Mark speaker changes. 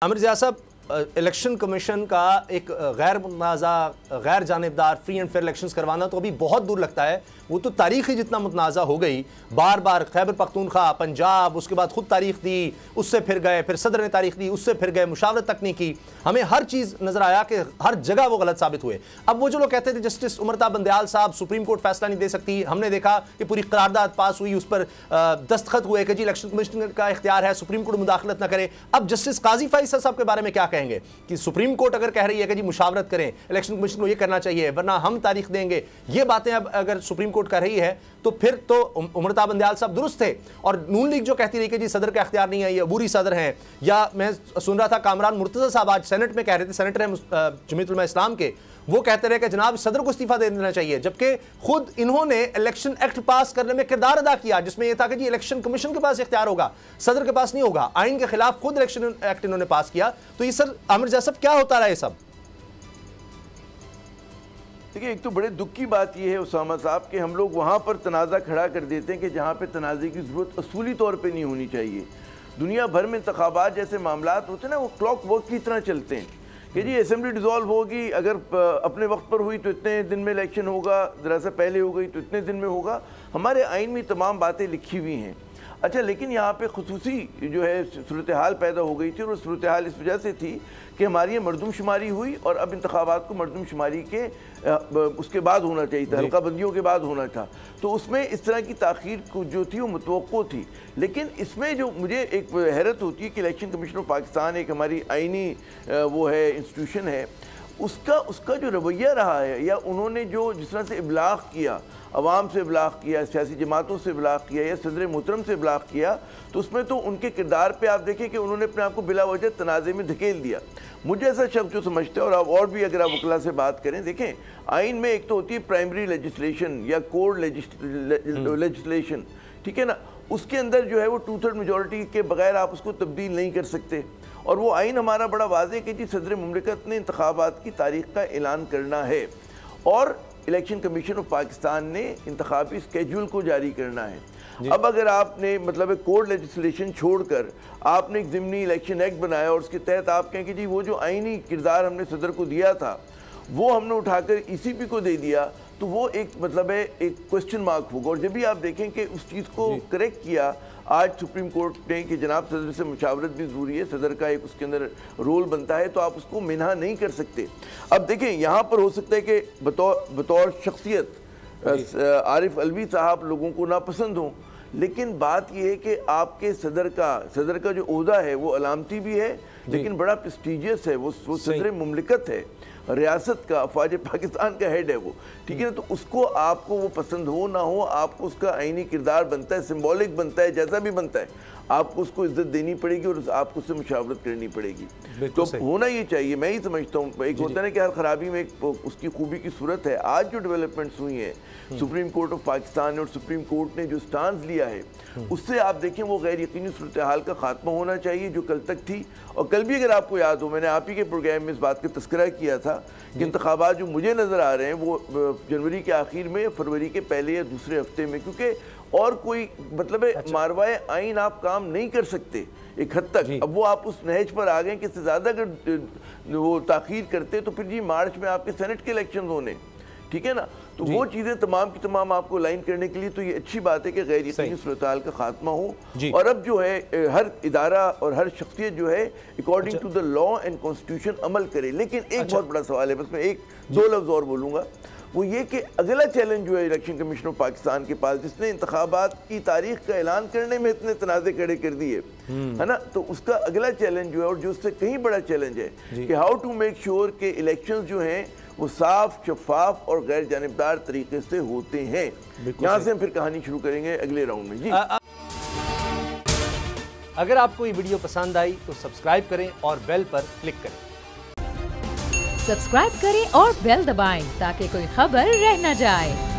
Speaker 1: आमिर ज़िया साहब, election commission का एक गैर मुतनाज़ा, गैर जानिबदार फ्री एंड फेयर इलेक्शंस करवाना तो अभी बहुत दूर लगता है। वो तो तारीख़ ही जितना मुतनाज़ा हो गई, बार बार खैबर पख्तूनख्वा, पंजाब, उसके बाद खुद तारीख दी, उससे फिर गए, फिर सदर ने तारीख दी, उससे फिर गए, मुशावरत तक नहीं की। हमें हर चीज़ नज़र आया कि हर जगह वो गलत साबित हुए। अब वो जो लोग कहते थे जस्टिस उमरता बंदयाल साहब, सुप्रीम कोर्ट फैसला नहीं दे सकती, हमने देखा कि पूरी करारदाद पास हुई, उस पर दस्तखत हुए कि जी इलेक्शन कमीशन का इख्तियार है, सुप्रीम कोर्ट मुदाखलत न करे। अब जस्टिस काजी फैसल साहब के बारे में क्या कहेंगे कि सुप्रीम कोर्ट अगर कह रही है कि जी मुशावरत करें, इलेक्शन कमीशन को ये करना चाहिए वरना हम तारीख देंगे, ये बातें अब अगर सुप्रीम कोर्ट कर रही है तो फिर तो उमरता बंदयाल साहब दुरुस्त थे। और नून लीग जो कहती रही कि जी सदर का इख्तियार नहीं है, ये अबूरी सदर हैं, या मैं सुन रहा था कामरान मुर्तज़ा साहब आज सेनेट में कह रहे थे, सेनेटर हैं जमीयत उलमा इस्लाम के, वो कहते रहे कि जनाब सदर को इस्तीफा दे देना चाहिए, जबकि खुद इन्होंने इलेक्शन एक्ट पास करने में किरदार अदा किया जिसमें यह था कि जी इलेक्शन कमीशन के पास इख्तियार होगा, सदर के पास नहीं होगा। आइन के खिलाफ खुद इलेक्शन एक्ट इन्होंने पास किया। तो ये सर आमिर ज़िया साहब क्या होता रहा ये सब?
Speaker 2: देखिए, एक तो बड़े दुख की बात यह है उसामा साहब कि हम लोग वहाँ पर तनाज़ा खड़ा कर देते हैं कि जहाँ पे तनाज़े की ज़रूरत असूली तौर पे नहीं होनी चाहिए। दुनिया भर में इंतखाबात जैसे मामलात होते हैं ना, वो क्लॉक वर्क की तरह चलते हैं कि जी असेंबली डिज़ोल्व होगी, अगर अपने वक्त पर हुई तो इतने दिन में इलेक्शन होगा, ज़रा सा पहले हो गई तो इतने दिन में होगा। हमारे आइन में तमाम बातें लिखी हुई हैं। अच्छा, लेकिन यहाँ पे खुसूसी जो है सूरत हाल पैदा हो गई थी, और सूरत हाल इस वजह से थी कि हमारी ये मरदमशुमारी हुई और अब इंतखाबात को मरदमशुमारी के उसके बाद होना चाहिए था, हल्का बंदियों के बाद होना था। तो उसमें इस तरह की ताख़ीर जो थी वो मुतवक्को थी। लेकिन इसमें जो मुझे एक हैरत होती है कि इलेक्शन कमीशन ऑफ पाकिस्तान एक हमारी आइनी वो है इंस्टीट्यूशन है, उसका जो रवैया रहा है, या उन्होंने जो जिस तरह से इबलाग किया, अवाम से इबलाग किया, सियासी जमातों से इबलाग किया, या सदर मोहतरम से इबलाग किया, तो उसमें तो उनके किरदार पे आप देखें कि उन्होंने अपने आप को बिला वजह तनाज़े में धकेल दिया। मुझे ऐसा शख्स जो समझते हैं, और भी अगर आप वकला से बात करें, देखें आइन में एक तो होती है प्राइमरी लेजिस्लेशन या कोड लेजिस्लेशन, ठीक है ना, उसके अंदर जो है वो 2/3 मेजॉरिटी के बगैर आप उसको तब्दील नहीं कर सकते। और वो आइन हमारा बड़ा वाज़ेह कि जी सदर मुमलिकत ने इंतखाबात की तारीख का ऐलान करना है और इलेक्शन कमीशन ऑफ पाकिस्तान ने इंतखाबी स्केड्यूल को जारी करना है। अब अगर आपने मतलब कोड लेजिस्लेशन छोड़कर आपने एक ज़िमनी इलेक्शन एक्ट बनाया और उसके तहत आप कहें कि जी वो जो आइनी किरदार हमने सदर को दिया था वो हमने उठाकर ECP को दे दिया, तो वो एक मतलब है एक क्वेश्चन मार्क होगा। और जब भी आप देखें कि उस चीज़ को करेक्ट किया आज सुप्रीम कोर्ट ने कि जनाब सदर से मुशावरत भी ज़रूरी है, सदर का एक उसके अंदर रोल बनता है, तो आप उसको मिन्हा नहीं कर सकते। अब देखें यहाँ पर हो सकता है कि बतौर शख्सियत आरिफ अलवी साहब लोगों को नापसंद हों, लेकिन बात यह है कि आपके सदर का जो ओहदा है वो अलामती भी है, लेकिन बड़ा प्रेस्टीजियस है। वो सदर मुमलिकत है, रियासत का, अफवाज पाकिस्तान का हेड है वो, ठीक है ना। तो उसको आपको वो पसंद हो ना हो, आपको उसका आइनी किरदार बनता है, सिंबॉलिक बनता है, जैसा भी बनता है, आपको उसको इज्जत देनी पड़ेगी और आपको उससे मुशावरत करनी पड़ेगी। तो होना ये चाहिए। मैं ही समझता हूँ, एक होता है कि हर खराबी में एक उसकी खूबी की सूरत है। आज जो डेवलपमेंट्स हुई हैं सुप्रीम कोर्ट ऑफ पाकिस्तान ने और सुप्रीम कोर्ट ने जो स्टांस लिया है, उससे आप देखें वो गैर यकीनी सूरत हाल का खात्मा होना चाहिए जो कल तक थी। और कल भी अगर आपको याद हो, मैंने आप ही के प्रोग्राम में इस बात का तस्करा किया था कि इंतखाबात जो मुझे नज़र आ रहे हैं वो जनवरी के आखिर में, फरवरी के पहले या दूसरे हफ्ते में, क्योंकि और कोई मतलब है मारवाए आइन आप काम नहीं कर सकते एक हद तक। अब वो आप उस नहज पर आ गए कि इससे ज़्यादा अगर वो ताख़ीर करते तो फिर जी मार्च में आपके सेनेट के इलेक्शन होने, ठीक है ना। तो वो चीज़ें तमाम की तमाम आपको लाइन करने के लिए तो ये अच्छी बात है कि गैर यकीनी सूरत हाल का खात्मा हो। और अब जो है हर इदारा और हर शख्सियत जो है according to the law and constitution अमल करे। लेकिन एक बहुत बड़ा सवाल है, बस मैं एक दो लफ्ज़ और बोलूँगा, वो ये कि अगला चैलेंज जो है इलेक्शन कमीशन ऑफ पाकिस्तान के पास, जिसने इंतखाबात की तारीख का ऐलान करने में इतने तनाज़े खड़े कर दिए है ना, तो उसका अगला चैलेंज जो है और जो उससे कहीं बड़ा चैलेंज है कि हाउ टू मेक श्योर कि इलेक्शन जो हैं वो साफ, शफाफ और गैर जानिबदार तरीके से होते हैं। यहाँ से हम फिर कहानी शुरू करेंगे अगले राउंड में। जी
Speaker 1: अगर आपको ये वीडियो पसंद आई तो सब्सक्राइब करें और बेल पर क्लिक करें।
Speaker 3: सब्सक्राइब करें और बेल दबाएं ताकि कोई खबर रह न जाए।